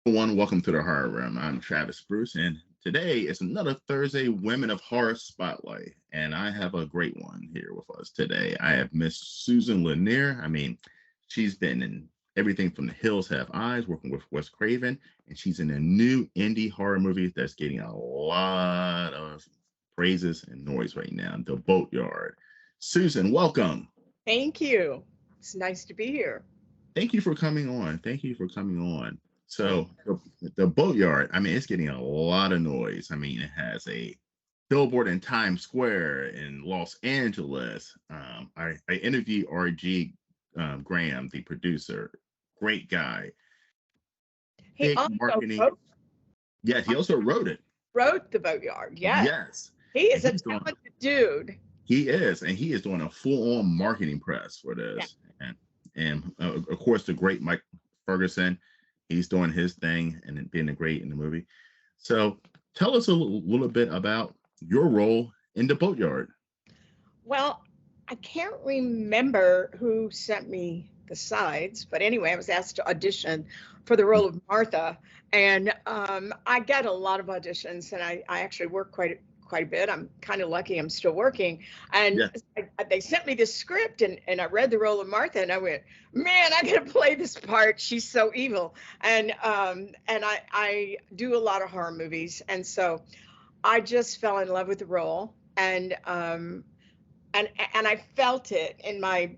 Everyone, welcome to the Horror Room. I'm Travis Bruce, and today is another Thursday Women of Horror Spotlight. And I have a great one here with us today. I have Miss Susan Lanier. She's been in everything from The Hills Have Eyes, working with Wes Craven, and she's in a new indie horror movie that's getting a lot of praises and noise right now, The Boatyard. Susan, welcome. Thank you. It's nice to be here. Thank you for coming on. Thank you for coming on. Thank So the boatyard, it's getting a lot of noise. It has a billboard in Times Square in Los Angeles. I interviewed RG Graham, the producer, great guy, He big also marketing. Yes, he also wrote it. wrote The Boatyard. Yes. Yes, He is and a talented dude. he is, and he is doing a full-on marketing press for Yeah. this, and of course the great Mike Ferguson, he's doing his thing and being great in the movie. So tell us a little bit about your role in the boatyard. Well, I can't remember who sent me the sides, but anyway, I was asked to audition for the role of Martha, and I get a lot of auditions, and I actually work quite a bit. I'm kind of lucky I'm still working. And Yeah. they sent me this script, and I read the role of Martha, and I went, man, I gotta play this part. She's so evil. And I do a lot of horror movies, and so I just fell in love with the role, and I felt it in my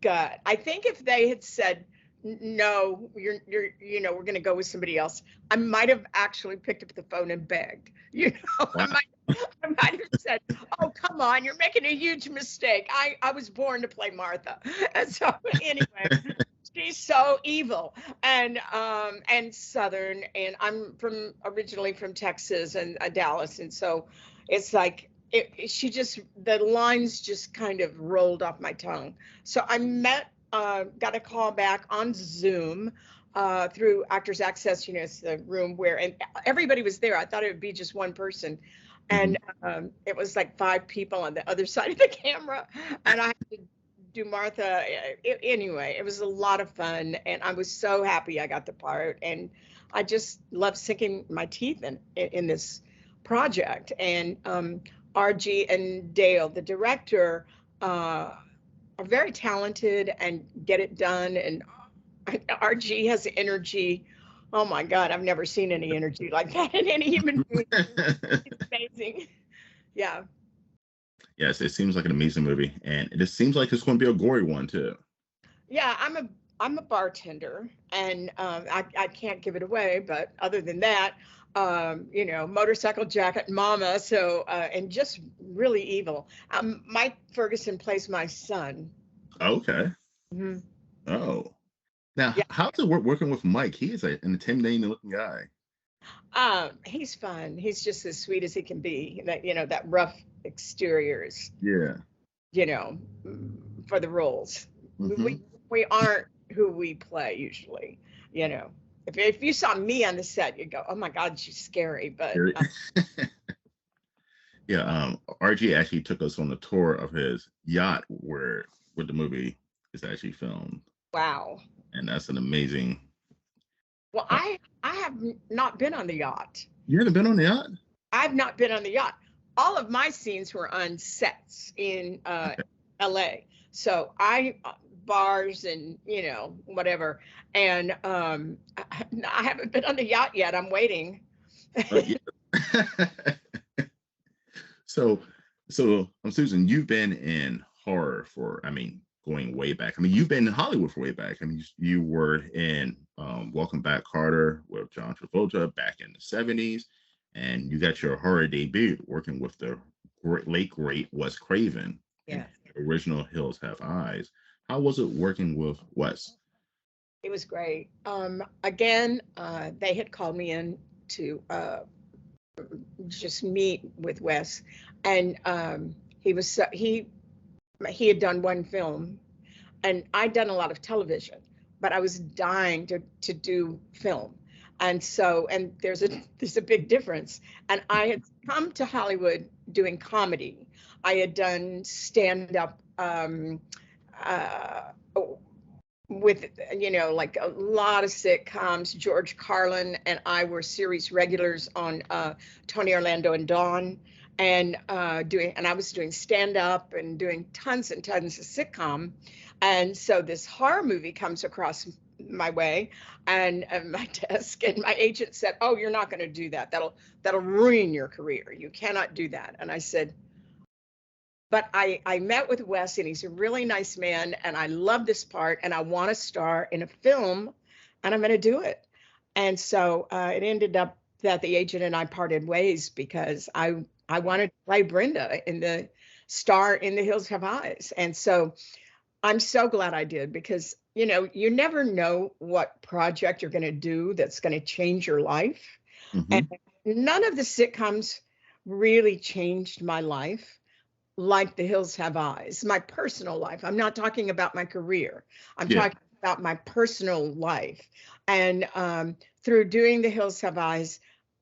gut. I think if they had said, no, we're going to go with somebody else, I might have actually picked up the phone and begged. Wow. I might have said, oh, come on, you're making a huge mistake. I was born to play Martha. And so anyway, she's so evil and Southern, and I'm originally from Texas and Dallas. And so it's like, the lines just kind of rolled off my tongue. So got a call back on Zoom through Actors Access. It's the room and everybody was there. I thought it would be just one person. Mhm. And it was like five people on the other side of the camera. And I had to do Martha. Anyway, it was a lot of fun. And I was so happy I got the part. And I just love sinking my teeth in this project. And RG and Dale, the director, are very talented and get it done. And RG has energy. Oh my God, I've never seen any energy like that in any human being. It's amazing. Yeah. Yes, it seems like an amazing movie, and it just seems like it's going to be a gory one too. Yeah, I'm a bartender, and I can't give it away, but other than that, motorcycle jacket mama, so and just really evil. Mike Ferguson plays my son. Okay. Mhm. Oh, now Yeah. how's it working with Mike? He is an intimidating looking guy. He's fun. He's just as sweet as he can be. That rough exteriors, Yeah. you know, for the roles. Hmm. We aren't who we play usually. You know, if you saw me on the set, you'd go, "Oh my God, she's scary." But Yeah, RG actually took us on a tour of his yacht where the movie is actually filmed, wow. and that's an amazing. Well, Uh, I have not been on the yacht. you haven't been on the yacht? I've not been on the yacht. All of my scenes were on sets in Okay. LA. So I bars and whatever. And I haven't been on the yacht yet. I'm waiting. Yeah. So, Susan, you've been in horror for, going way back. You've been in Hollywood for way back. You were in Welcome Back, Carter with John Travolta back in the 70s, and you got your horror debut working with the late great Wes Craven in Yeah, the original Hills Have Eyes. How was it working with Wes? it was great. Again, they had called me in to just meet with Wes, and he had done one film, and I'd done a lot of television, but I was dying to do film. And there's a big difference. And I had come to Hollywood doing comedy. I had done stand up, uh, with, like a lot of sitcoms. George Carlin and I were series regulars on Tony Orlando and Dawn, and I was doing stand up and doing tons and tons of sitcom. And so this horror movie comes across my way and my desk, and my agent said, "Oh, you're not going to do that. That'll ruin your career. You cannot do that." And I said, but I met with Wes, and he's a really nice man, and I love this part, and I want to star in a film, and I'm going to do it. And so it ended up that the agent and I parted ways because I wanted to play Brenda in the star in The Hills Have Eyes. And so I'm so glad I did, because you never know what project you're going to do that's going to change your life. And Hmm. none of the sitcoms really changed my life like The Hills Have Eyes, my personal life. I'm not talking about my career. I'm Yeah. talking about my personal life. And through doing The Hills Have Eyes,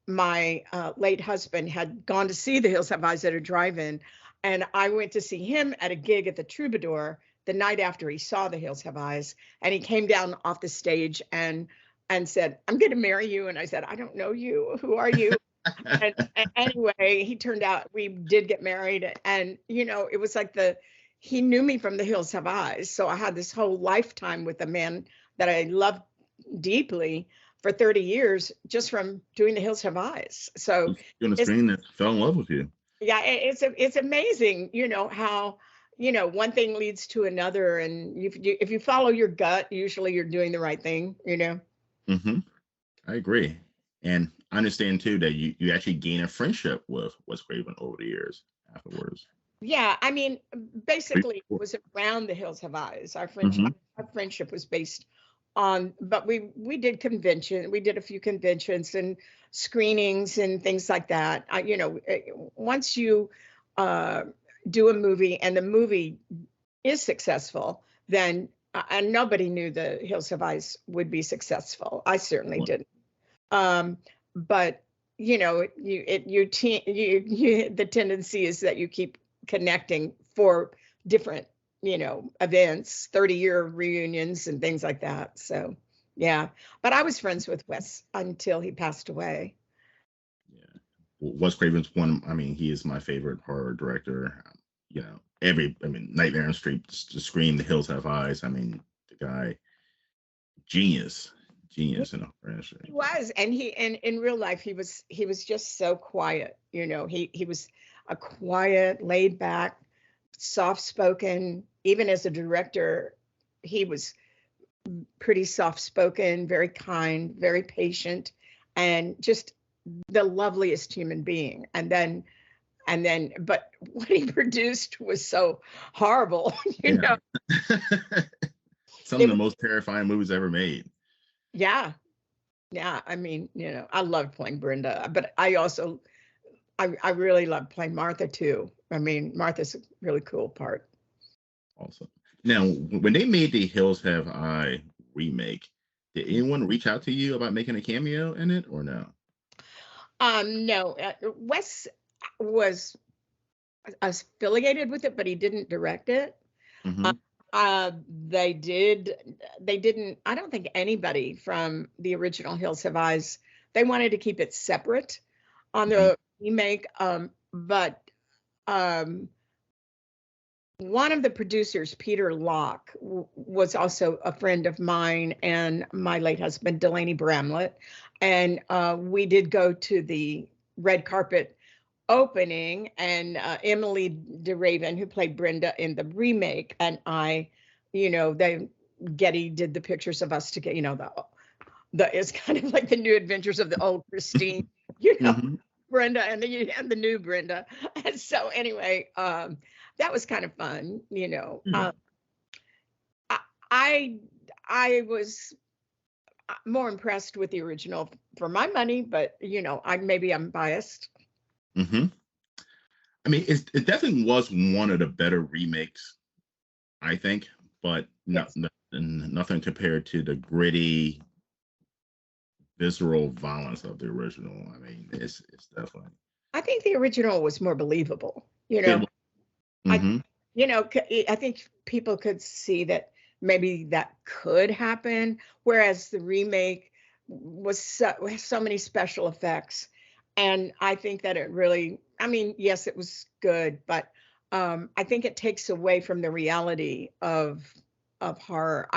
my late husband had gone to see The Hills Have Eyes at a drive-in, and I went to see him at a gig at the Troubadour the night after he saw The Hills Have Eyes, and he came down off the stage and said, "I'm going to marry you." And I said, "I don't know you. Who are you?" And anyway, he turned out, we did get married, and it was like he knew me from The Hills Have Eyes, so I had this whole lifetime with a man that I loved deeply for 30 years just from doing The Hills Have Eyes. So You're on the it's, screen that fell in love with you. yeah, it's amazing, how one thing leads to another, and if you follow your gut, usually you're doing the right thing. Hmm. I agree. And I understand too that you actually gain a friendship with Wes Craven over the years afterwards. Yeah, I mean, basically, it was around The Hills Have Eyes. Mm-hmm. Our friendship was based on, but we did a few conventions and screenings and things like that. Once you uh, do a movie and the movie is successful, then and nobody knew The Hills Have Eyes would be successful. I certainly didn't. Um, but the tendency is that you keep connecting for different, events, 30-year reunions and things like that. So yeah, but I was friends with Wes until he passed away. Yeah. Wes Craven's one. I mean, he is my favorite horror director. I mean, Nightmare on Street, Scream, The Hills Have Eyes. I mean, the guy, genius, He genius in the horror he industry. was, and in real life he was just so quiet. He was a quiet, laid back, soft spoken. Even as a director, he was pretty soft spoken, very kind, very patient, and just the loveliest human being. But what he produced was so horrible. you Yeah. know, Some of it the was, most terrifying movies ever made. yeah, yeah. I mean, I loved playing Brenda, but I really loved playing Martha too. I mean, Martha's a really cool part. Also, now when they made the Hills Have Eye remake, did anyone reach out to you about making a cameo in it or no? No, Wes was affiliated with it, but he didn't direct it. Uh, Hmm. they didn't, I don't think anybody from the original Hills Have Eyes, they wanted to keep it separate on Hmm. the remake. But um, one of the producers, Peter Locke, was also a friend of mine and my late husband, Delaney Bramlett. And we did go to the red carpet opening, and Emily DeRaven, who played Brenda in the remake, and they Getty did the pictures of us to get, the it's kind of like the new adventures of the old Christine, you know, Hmm. Brenda and the new Brenda. And so anyway, that was kind of fun. Yeah. I I I was more impressed with the original for my money, but I'm biased. Hmm. I mean, it definitely was one of the better remakes, I think, but Yes. nothing compared to the gritty, visceral violence of the original. I mean, it's definitely I think the original was more believable. it. I, Hmm. I think people could see that maybe that could happen. Whereas the remake was so many special effects. And I think that it really, I mean, yes, it was good, but I think it takes away from the reality of horror.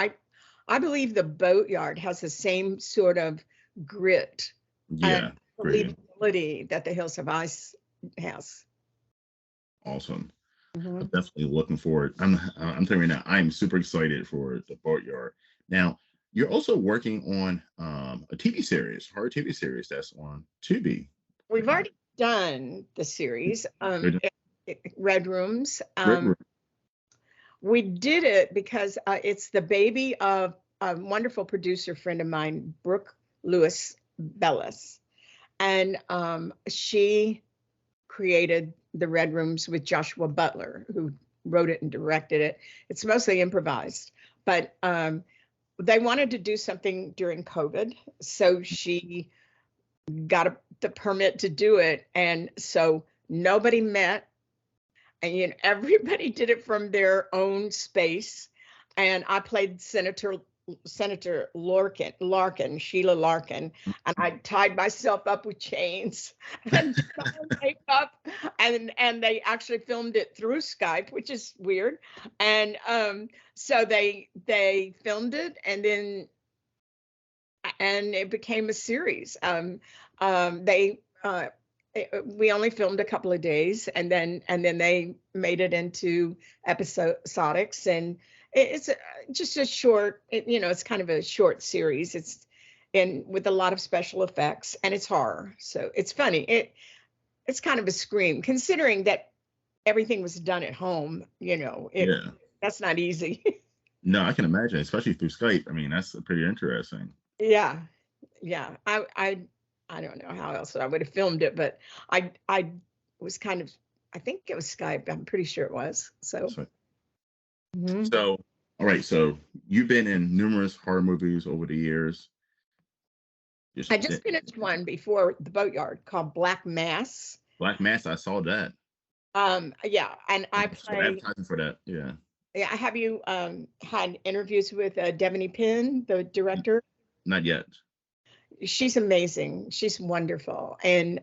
I believe the Boatyard has the same sort of grit and Yeah, great. believability that the Hills Have Eyes has. Awesome. I'm Mhm. definitely looking forward. I'm telling you right now, I'm super excited for the Boatyard. Now, you're also working on a TV series, horror TV series that's on Tubi right We've now. already done the series, Good. Red Rooms. Red Room. We did it because it's the baby of a wonderful producer friend of mine, Brooke Lewis Bellis. And she created the Red Rooms with Joshua Butler, who wrote it and directed it. It's mostly improvised, but they wanted to do something during COVID. So she got the permit to do it. And so nobody met, and everybody did it from their own space. And I played Senator Larkin, Sheila Larkin, and I tied myself up with chains and did my own makeup, and they actually filmed it through Skype, which is weird. And so they filmed it, and it became a series. They we only filmed a couple of days, and then they made it into episodics, and it's just a short. It's kind of a short series. It's in with a lot of special effects, and it's horror, so it's funny. It's kind of a scream, considering that everything was done at home. Yeah. That's not easy. No, I can imagine, especially through Skype. I mean, that's pretty interesting. Yeah, yeah. I don't know how else I would have filmed it, but I was kind of, I think it was Skype. I'm pretty sure it was. So So, mhm. so, all right. So you've been in numerous horror movies over the years. Just I just finished one before the Boatyard called Black Mass. Black Mass. I saw that. Yeah, and I So play. advertising for that. Yeah. Yeah, have you had interviews with Devaney Penn, the director? Not yet. She's amazing. She's wonderful, and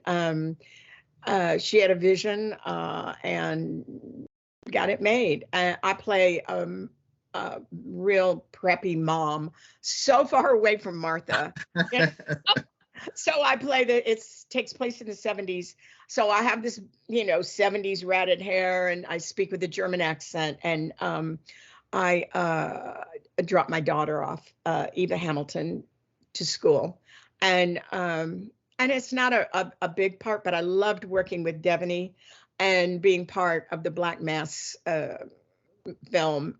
she had a vision and got it made. I play a real preppy mom, so far away from Martha. And so I play it takes place in the 70s. So I have this, 70s ratted hair, and I speak with a German accent, and I drop my daughter off, Eva Hamilton, to school. And it's not a big part, but I loved working with Devaney and being part of the Black Mass film.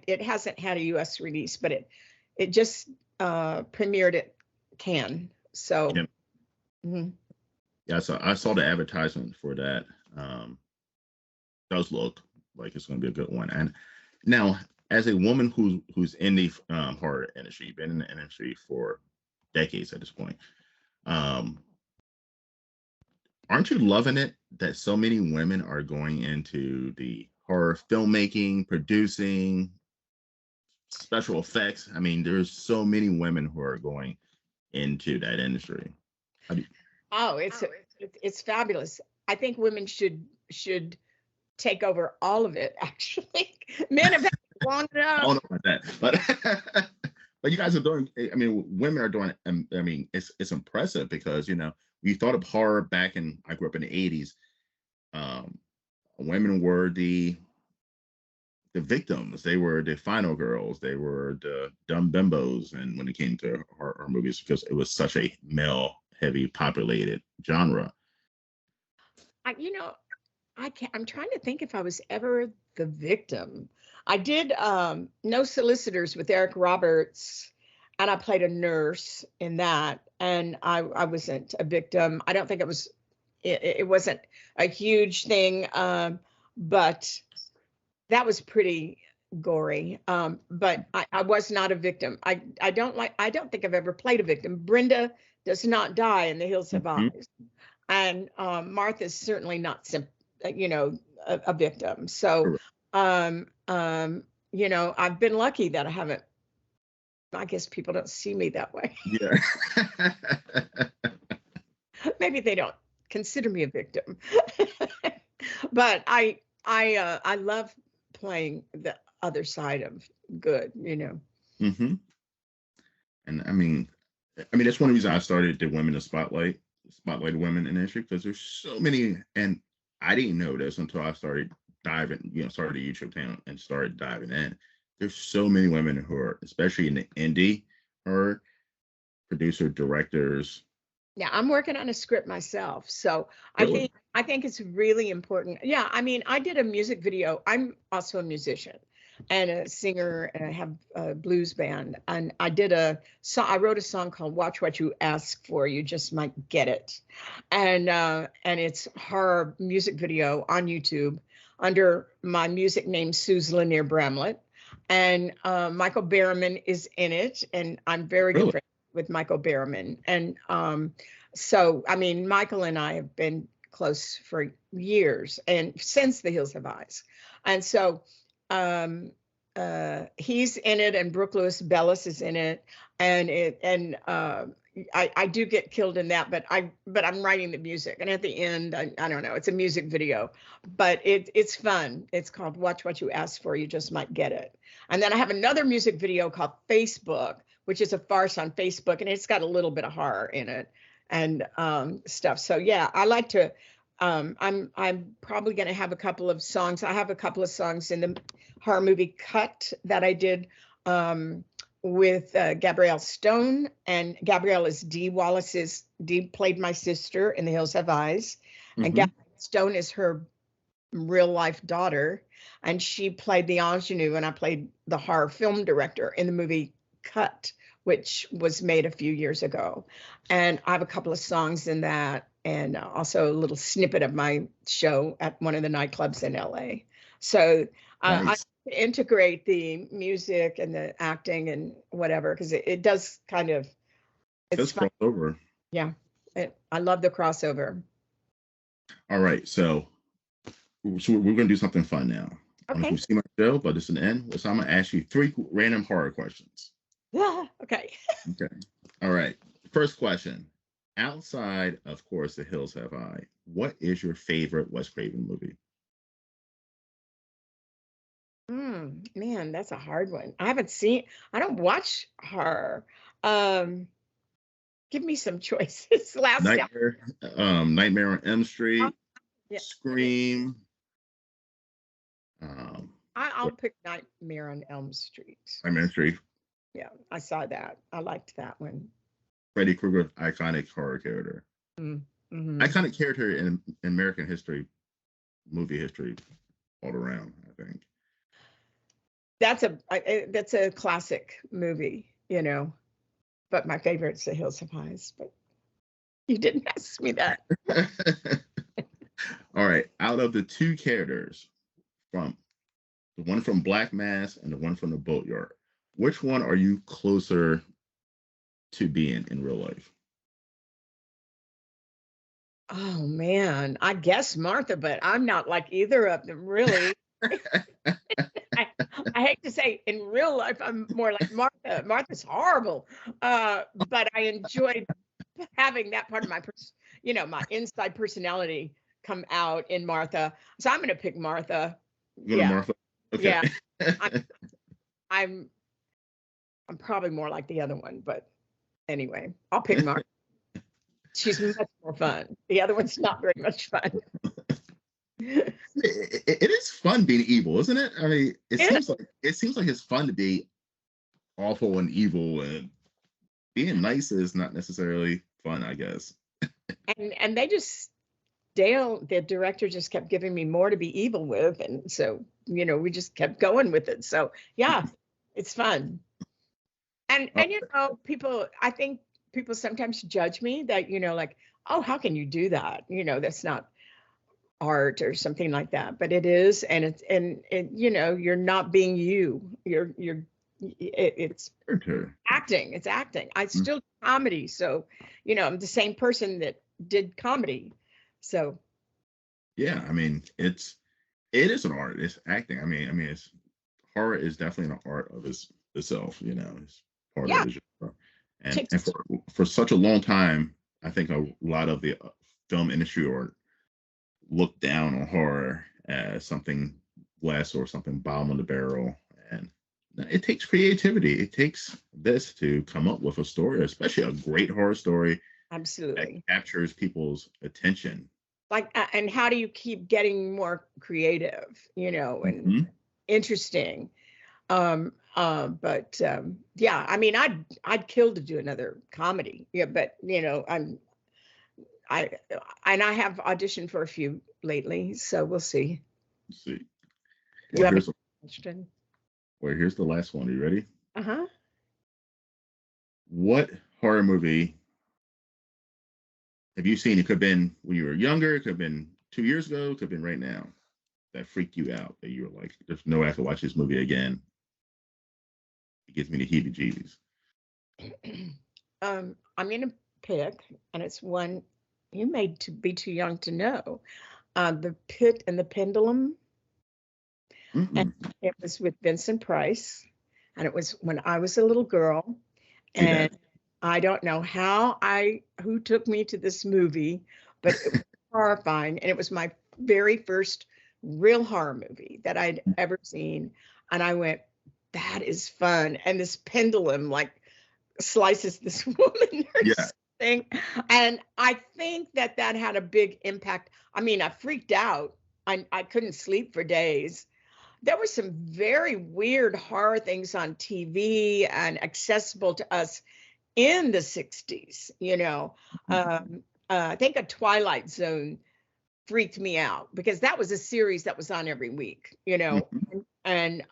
It hasn't had a U.S. release, but it just premiered at Cannes. So Yeah. mhm. Yeah. So I saw the advertisement for that. Does look like it's going to be a good one. And now, as a woman who's in the horror industry, been in the industry for decades at this point, um, aren't you loving it that so many women are going into the horror filmmaking, producing, special effects? I mean, there's so many women who are going into that industry. How do you, Oh, it's fabulous. I think women should take over all of it. Actually, men have had it long I don't enough. know about that, but but you guys are doing. I mean, women are doing. I mean, it's impressive because we thought of horror back in. I grew up in the '80s. Um, Women were the victims. They were the final girls. They were the dumb bimbos. And when it came to horror movies, because it was such a male heavy populated genre. I, you know, I can't. I'm trying to think if I was ever the victim. I did No Solicitors with Eric Roberts, and I played a nurse in that, and I wasn't a victim. I don't think it was. It wasn't a huge thing, but that was pretty gory. But I was not a victim. I don't like. I don't think I've ever played a victim. Brenda does not die in The Hills Have Mhm. Eyes, and Martha's certainly not, a victim. So Correct. um, um, I've been lucky that I guess people don't see me that way. Yeah. Maybe they don't consider me a victim. But I love playing the other side of good. hmm And I mean that's one reason I started the Women in Spotlight Women in Industry, because there's so many, and I didn't know this until I started diving, started a YouTube channel and started diving in. There's so many women who are, especially in the indie, or producer, directors. Yeah, I'm working on a script myself. So I Really? think I think it's really important. Yeah, I mean, I did a music video. I'm also a musician and a singer, and I have a blues band. And I wrote a song called Watch What You Ask For, You Just Might Get It. And it's horror music video on YouTube under my music name, Suze Lanier Bramlett. And Michael Berryman is in it, and I'm very good Really? friends with Michael Berryman. And so, I mean, Michael and I have been close for years, and since The Hills Have Eyes. And so he's in it, and Brooke Lewis Bellis is in it. I do get killed in that, but I'm writing the music. And at the end, I don't know, it's a music video, but it's fun. It's called Watch What You Ask For, You Just Might Get It. And then I have another music video called Facebook, which is a farce on Facebook, and it's got a little bit of horror in it and stuff. So yeah, I like to. I'm probably going to have a couple of songs. I have a couple of songs in the horror movie Cut that I did with Gabrielle Stone, and Gabrielle is Dee Wallace's. Dee played my sister in The Hills Have Eyes, and hmm Gabrielle Stone is her real life daughter, and she played the ingenue, and I played the horror film director in the movie Cut, which was made a few years ago. And I have a couple of songs in that, and also a little snippet of my show at one of the nightclubs in LA. So I Nice. integrate the music and the acting and whatever, because it does kind of, it's Let's fun. cross over. Yeah. I love the crossover. All right. So we're going to do something fun now. I don't know if Okay. you've seen my show, but it's an end. So I'm going to ask you three random horror questions. Yeah. Okay. Okay. All right. First question. Outside, of course, The Hills Have Eyes, what is your favorite Wes Craven movie? Man, that's a hard one. I don't watch horror. Um, Give me some choices. Last time. Nightmare on Elm Uh, Street, Yeah, yeah. Scream, um, I'll pick Nightmare on Elm Street. Nightmare on Elm Street, Yeah, I saw that. I liked that one. Freddy Krueger, iconic horror character, Mm-hmm. iconic character in American history, movie history, all around. I think. That's a classic movie. But my favorite's The Hills Have Eyes. But you didn't ask me that. All right. Out of the two characters, from the one from Black Mass and the one from the Boatyard, which one are you closer to being in real life? Oh man, I guess Martha, but I'm not like either of them really. I, I hate to say in real life I'm more like Martha. Martha's horrible. But I enjoyed having that part of my inside personality come out in Martha. So I'm going to pick Martha. Go to Yeah. Martha. Okay. Yeah. I'm I'm I'm probably more like the other one, but anyway, I'll pick Martha. She's much more fun. The other one's not very much fun. It is fun being evil, isn't it? I mean, it Yeah. seems like it's fun to be awful and evil, and being nice is not necessarily fun, I guess. And Dale, the director, just kept giving me more to be evil with, and so we just kept going with it. So yeah, it's fun. Uh, And I think people sometimes judge me that like, oh, how can you do that? That's not art or something like that, but it is, and you're not being you. It's okay. acting. It's acting. I Mm, still do comedy, so I'm the same person that did comedy. So yeah, I mean, it is an art. It's acting. I mean, it's horror is definitely an art of itself. You know, it's part of Yeah. the genre. And Chicks. for such a long time, I think a lot of the film industry or looked down on horror as something less or something bottom of the barrel. And it takes creativity. It takes this to come up with a story, especially a great horror story that Absolutely. captures people's attention. Like, and how do you keep getting more creative, and Mhm. interesting? But yeah, I mean, I'd kill to do another comedy. Yeah, but I and I have auditioned for a few lately, so we'll see. Let's see. You Well, have a here's question? here's the last one. Are you ready? Uh-huh. What horror movie have you seen? It could have been when you were younger. It could have been 2 years ago. It could have been right now. That freaked you out. That you were like, "There's no way I can watch this movie again." It gives me the heebie-jeebies. I'm gonna pick, and it's one you may to be too young to know. The Pit and the Pendulum, and Mm-mm. it was with Vincent Price, and it was when I was a little girl, See that? and I don't know who took me to this movie, but it was horrifying, and it was my very first real horror movie that I'd ever seen, and I went, that is fun, and this pendulum like slices this woman or Yeah. something. And I think that that had a big impact. I mean, I freaked out. I couldn't sleep for days. There were some very weird horror things on TV and accessible to us in the 60s, I think a Twilight Zone freaked me out because that was a series that was on every week, Mhm. and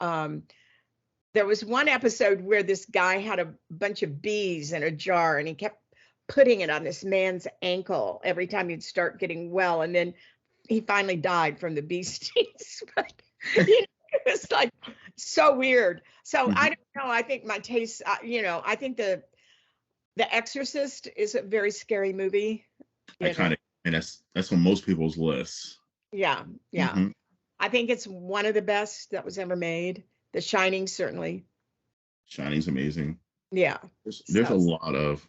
there was one episode where this guy had a bunch of bees in a jar and he kept putting it on this man's ankle every time he'd start getting well. And then he finally died from the bee stings. But it was like so weird. So I Mhm. don't know. I think my taste, I think the Exorcist is a very scary movie. I You know, kind of, and that's on most people's lists. yeah, yeah. Hmm. I think it's one of the best that was ever made. The Shining, certainly. Shining's amazing. Yeah. There's a So lot of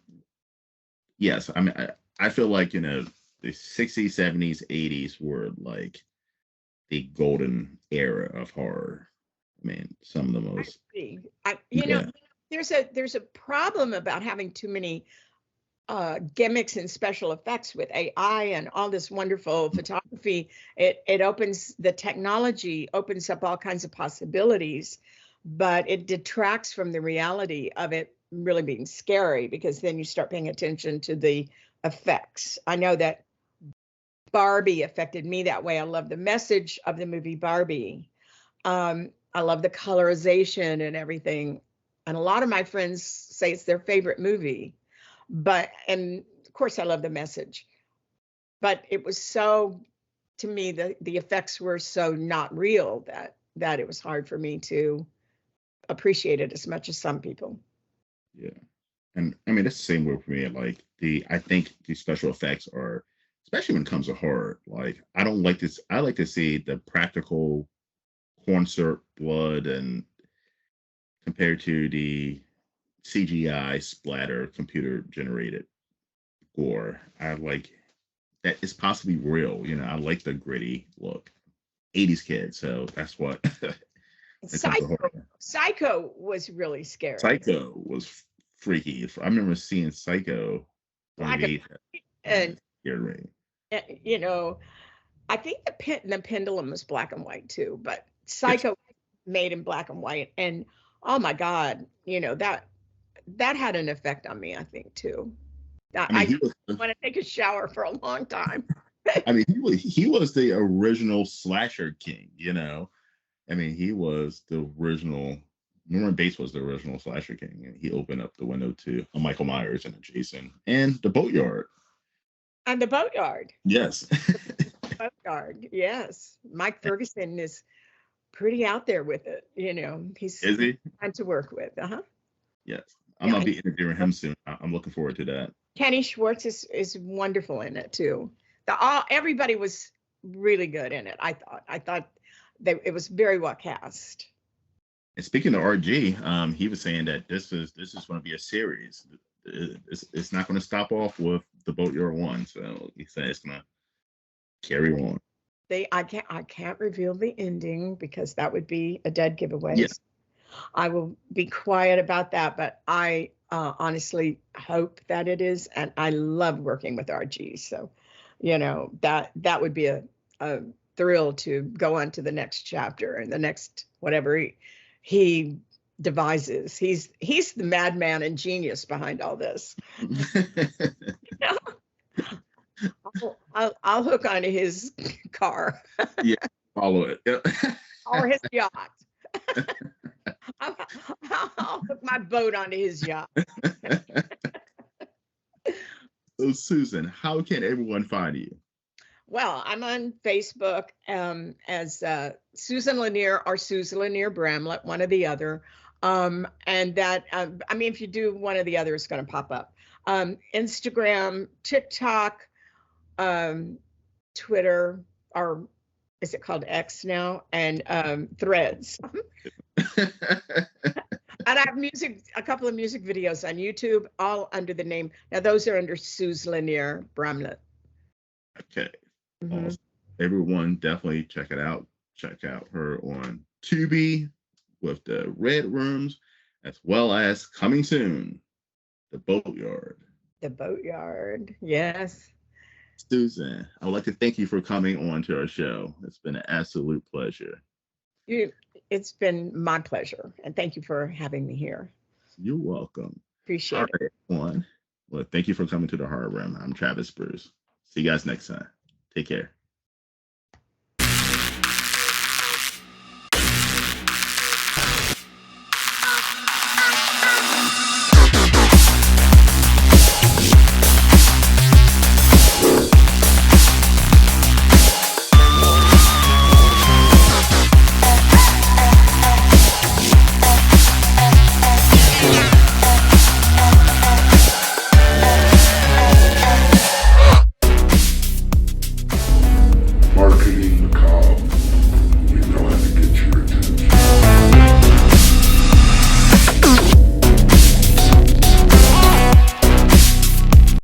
yes. I mean, I feel like the 60s, 70s, 80s were like the golden era of horror. I mean, some of the I most agree. yeah. There's a problem about having too many gimmicks and special effects with AI and all this wonderful photography. It opens the technology opens up all kinds of possibilities, but it detracts from the reality of it really being scary because then you start paying attention to the effects. I know that Barbie affected me that way. I love the message of the movie Barbie. I love the colorization and everything. And a lot of my friends say it's their favorite movie. And of course, I love the message. But it was so, to me, the effects were so not real that it was hard for me to appreciate it as much as some people. Yeah. And I mean, that's the same way for me. Like I think the special effects are, especially when it comes to horror. Like I don't like this. I like to see the practical corn syrup blood and compared to the CGI splatter computer generated gore. I like that it's possibly real. I like the gritty look. 80s kid, so that's what when it comes to Psycho, horror. Psycho was really scary. Psycho was freaky. I remember seeing Psycho on Black and VHS and and it scared me. uh, you know, I think the pendulum was black and white too, but Yes. Psycho made in black and white, and oh my God, that had an effect on me, I think too. I mean, I he was. want to take a shower for a long time. I mean, he was the original slasher king. I mean, he was the original. Norman Bates was the original slasher king, and he opened up the window to a Michael Myers and a Jason and the Boatyard. And the boatyard, Yes. boatyard, yes. Mike Ferguson is pretty out there with it. He's Is he? fun to work with. Uh-huh. Yes. I'm Yeah. gonna And be interviewing him soon. I'm looking forward to that. Kenny Schwartz is wonderful in it too. Everybody was really good in it. I thought it was very well cast. And speaking of RG, he was saying that this is going to be a series. It's not going to stop off with the Boatyard one. So he said it's going to carry on. I can't reveal the ending because that would be a dead giveaway. Yeah. So I will be quiet about that, but I honestly hope that it is, and I love working with RG. So, that would be a thrill to go on to the next chapter and the next whatever he devises. He's the madman and genius behind all this. I'll hook onto his car Yeah, follow it. Yep. or his yacht. I'll, I'll hook my boat onto his yacht. So Susan, how can everyone find you? Well, I'm on Facebook as Susan Lanier or Susan Lanier Bramlett, one or the other. And that, I mean, if you do one or the other, it's going to pop up. Instagram, TikTok, Twitter, or is it called X now? And Threads. And I have a couple of music videos on YouTube, all under the name. Now, those are under Suze Lanier Bramlett. Okay. Mhm. Awesome. Everyone definitely check it out. Check out her on Tubi with the Red Rooms, as well as coming soon, the Boatyard. The Boatyard. Yes. Susan, I would like to thank you for coming on to our show. It's been an absolute pleasure. It's been my pleasure. And thank you for having me here. You're welcome. Appreciate All it. right, everyone. Well, thank you for coming to the Hard Room. I'm Travis Bruce. See you guys next time. Take care.